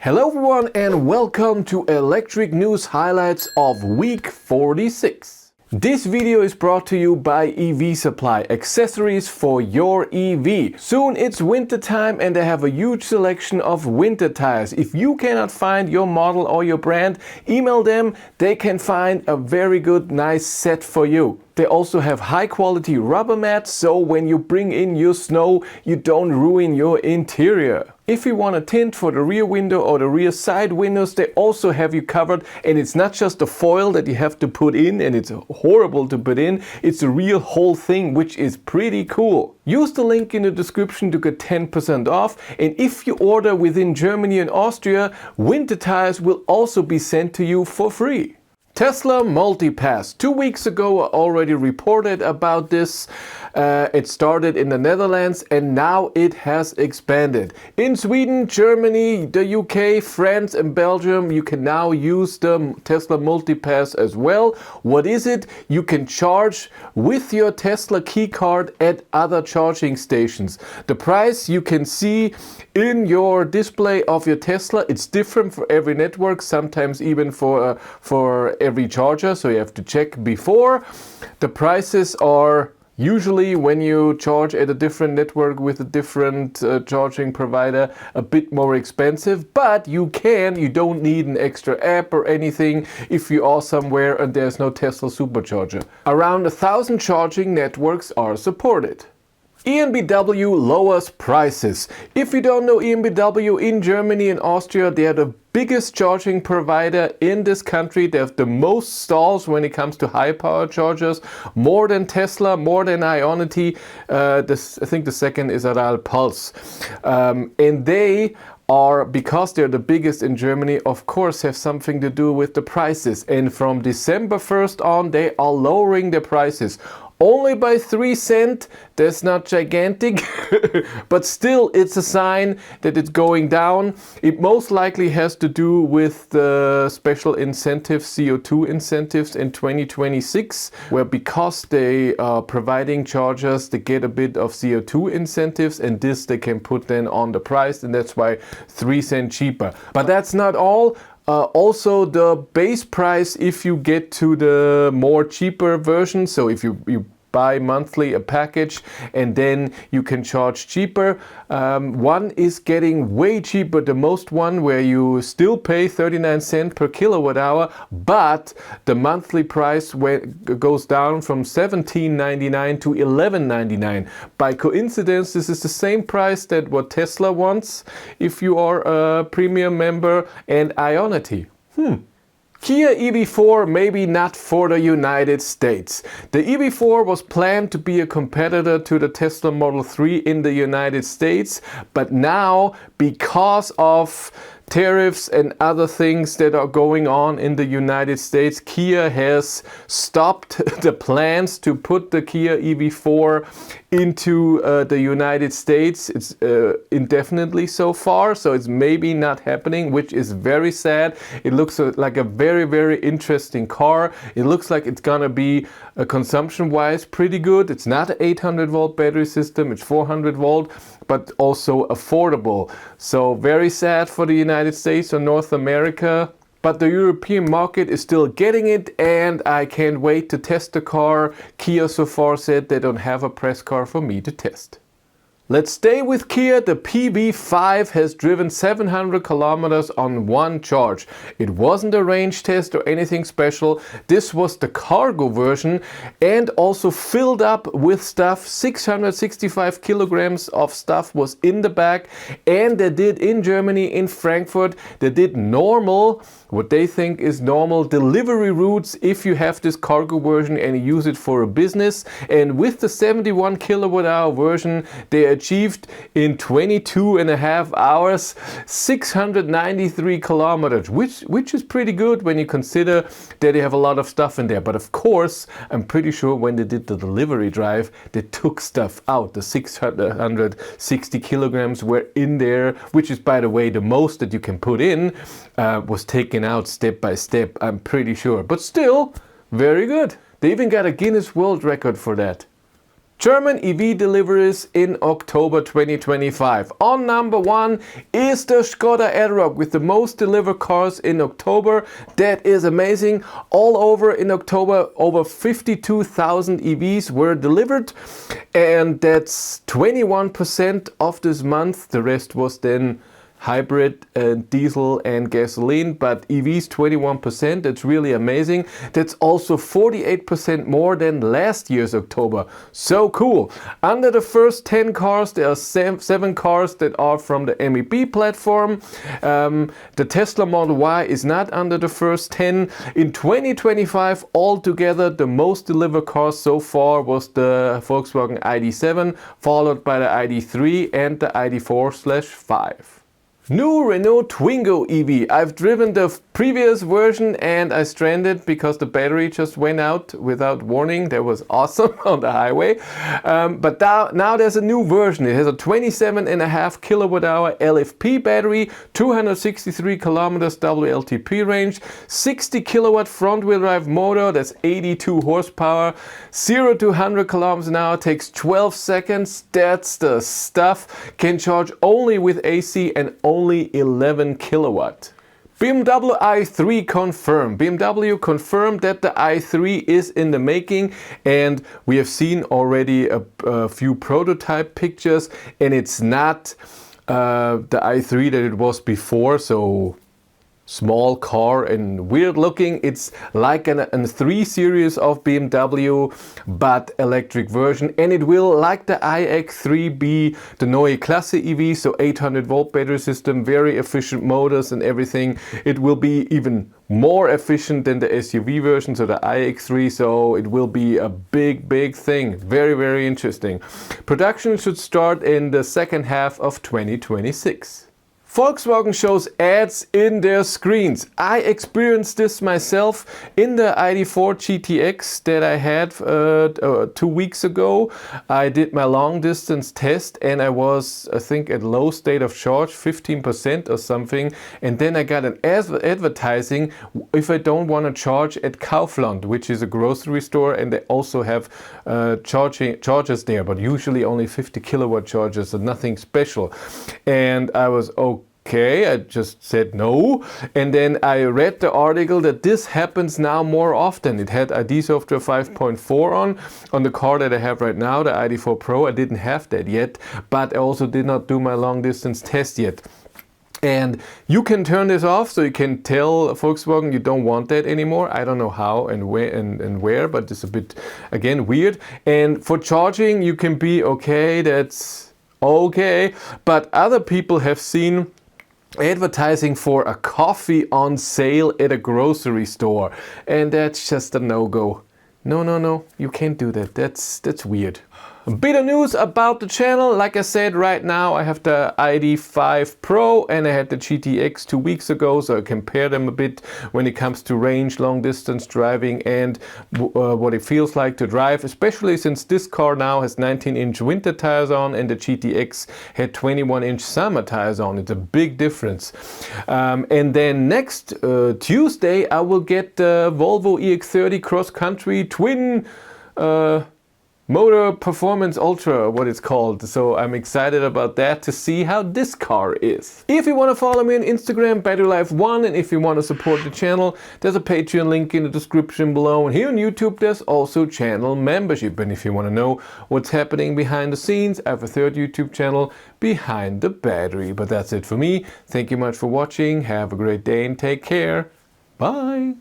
Hello everyone and welcome to Electric News Highlights of week 46. This video is brought to you by EV Supply, accessories for your EV. Soon it's winter time and they have a huge selection of winter tires. If you cannot find your model or your brand, email them. They can find a very good, nice set for you. They also have high quality rubber mats, so when you bring in your snow, you don't ruin your interior. If you want a tint for the rear window or the rear side windows, they also have you covered, and it's not just a foil that you have to put in and it's horrible to put in, it's a real whole thing, which is pretty cool. Use the link in the description to get 10% off, and if you order within Germany and Austria, winter tires will also be sent to you for free. Tesla Multipass. 2 weeks ago I already reported about this. It started in the Netherlands and now it has expanded. In Sweden, Germany, the UK, France and Belgium you can now use the Tesla Multipass as well. What is it? You can charge with your Tesla key card at other charging stations. The price you can see in your display of your Tesla. It's different for every network, sometimes even for every charger, so you have to check before. The prices are usually, when you charge at a different network with a different charging provider, a bit more expensive, but you don't need an extra app or anything if you are somewhere and there's no Tesla supercharger. Around 1,000 charging networks are supported. EnBW lowers prices. If you don't know EnBW, in Germany and Austria, they are the biggest charging provider in this country. They have the most stalls when it comes to high power chargers, more than Tesla, more than Ionity. I think the second is Aral Pulse. And they are, because they're the biggest in Germany, of course have something to do with the prices. And from December 1st on, they are lowering the prices. Only by 3 cents, that's not gigantic, but still it's a sign that it's going down. It most likely has to do with the special incentives, CO2 incentives in 2026, where because they are providing chargers, they get a bit of CO2 incentives, and this they can put then on the price, and that's why 3 cents cheaper. But that's not all. Also the base price, if you get to the more cheaper version, so if you buy monthly a package and then you can charge cheaper, one is getting way cheaper, the most one where you still pay 39 cents per kilowatt hour, but the monthly price goes down from 17.99 to 11.99. By coincidence, this is the same price that what Tesla wants if you are a premium member, and Ionity. Kia EV4 maybe not for the United States. The EV4 was planned to be a competitor to the Tesla Model 3 in the United States, but now because of tariffs and other things that are going on in the United States, Kia has stopped the plans to put the Kia EV4 into the United States. It's indefinitely so far, so it's maybe not happening, which is very sad. It looks like a very, very interesting car. It looks like it's gonna be consumption-wise pretty good. It's not an 800 volt battery system, it's 400 volt, but also affordable. So very sad for the United States or North America. But the European market is still getting it, and I can't wait to test the car. Kia so far said they don't have a press car for me to test. Let's stay with Kia. The PB5 has driven 700 kilometers on one charge. It wasn't a range test or anything special. This was the cargo version and also filled up with stuff. 665 kilograms of stuff was in the back, and they did in Germany, in Frankfurt, they did normal, what they think is normal delivery routes if you have this cargo version and you use it for a business. And with the 71 kilowatt hour version, they achieved in 22.5 hours 693 kilometers, which is pretty good when you consider that they have a lot of stuff in there. But of course, I'm pretty sure when they did the delivery drive, they took stuff out. The 660 kilograms were in there, which is, by the way, the most that you can put in, was taken out step by step, I'm pretty sure. But still, very good. They even got a Guinness World Record for that. German EV deliveries in October 2025. On number 1 is the Skoda Elroq with the most delivered cars in October. That is amazing. All over in October, over 52,000 EVs were delivered, and that's 21% of this month. The rest was then hybrid, diesel and gasoline, but EVs 21%, that's really amazing. That's also 48% more than last year's October. So cool. Under the first 10 cars, there are 7 cars that are from the MEB platform. The Tesla Model Y is not under the first 10. In 2025, altogether, the most delivered cars so far was the Volkswagen ID.7, followed by the ID.3 and the ID.4/5. New Renault Twingo EV. I've driven the previous version and I stranded because the battery just went out without warning. That was awesome on the highway. But now there's a new version. It has a 27.5 kWh LFP battery, 263 kilometers WLTP range, 60 kilowatt front wheel drive motor, that's 82 horsepower, 0 to 100 kilometers an hour takes 12 seconds. That's the stuff. Can charge only with AC and only 11 kilowatt. BMW i3 confirmed. BMW confirmed that the i3 is in the making, and we have seen already a few prototype pictures, and it's not the i3 that it was before, so small car and weird looking. It's like an 3 Series of BMW, but electric version, and it will, like the iX3, be the Neue Klasse EV, so 800 volt battery system, very efficient motors and everything. It will be even more efficient than the SUV version, so the iX3, so it will be a big thing. Very interesting. Production should start in the second half of 2026. Volkswagen shows ads in their screens. I experienced this myself in the ID.4 GTX that I had 2 weeks ago. I did my long distance test and I was, I think, at low state of charge, 15% or something. And then I got an advertising if I don't want to charge at Kaufland, which is a grocery store, and they also have chargers there, but usually only 50 kilowatt chargers, so nothing special. And I was okay, I just said no, and then I read the article that this happens now more often. It had ID software 5.4 on the car that I have right now, the ID.4 Pro. I didn't have that yet, but I also did not do my long distance test yet. And you can turn this off, so you can tell Volkswagen you don't want that anymore. I don't know how and where, but it's a bit, again, weird. And for charging, you can be okay, that's okay, but other people have seen advertising for a coffee on sale at a grocery store, and that's just a no-go. No, you can't do that. That's weird. A bit of news about the channel. Like I said, right now I have the ID.5 Pro and I had the GTX 2 weeks ago, so I compare them a bit when it comes to range, long distance driving, and what it feels like to drive, especially since this car now has 19-inch winter tires on and the GTX had 21-inch summer tires on. It's a big difference. And then next Tuesday I will get the Volvo EX30 cross-country twin motor performance ultra, what it's called. So I'm excited about that, to see how this car is. If you want to follow me on Instagram, BatteryLife1, and if you want to support the channel, there's a Patreon link in the description below. And here on YouTube there's also channel membership. And if you want to know what's happening behind the scenes, I have a third YouTube channel, Behind the Battery. But that's it for me. Thank you much for watching. Have a great day and take care. Bye.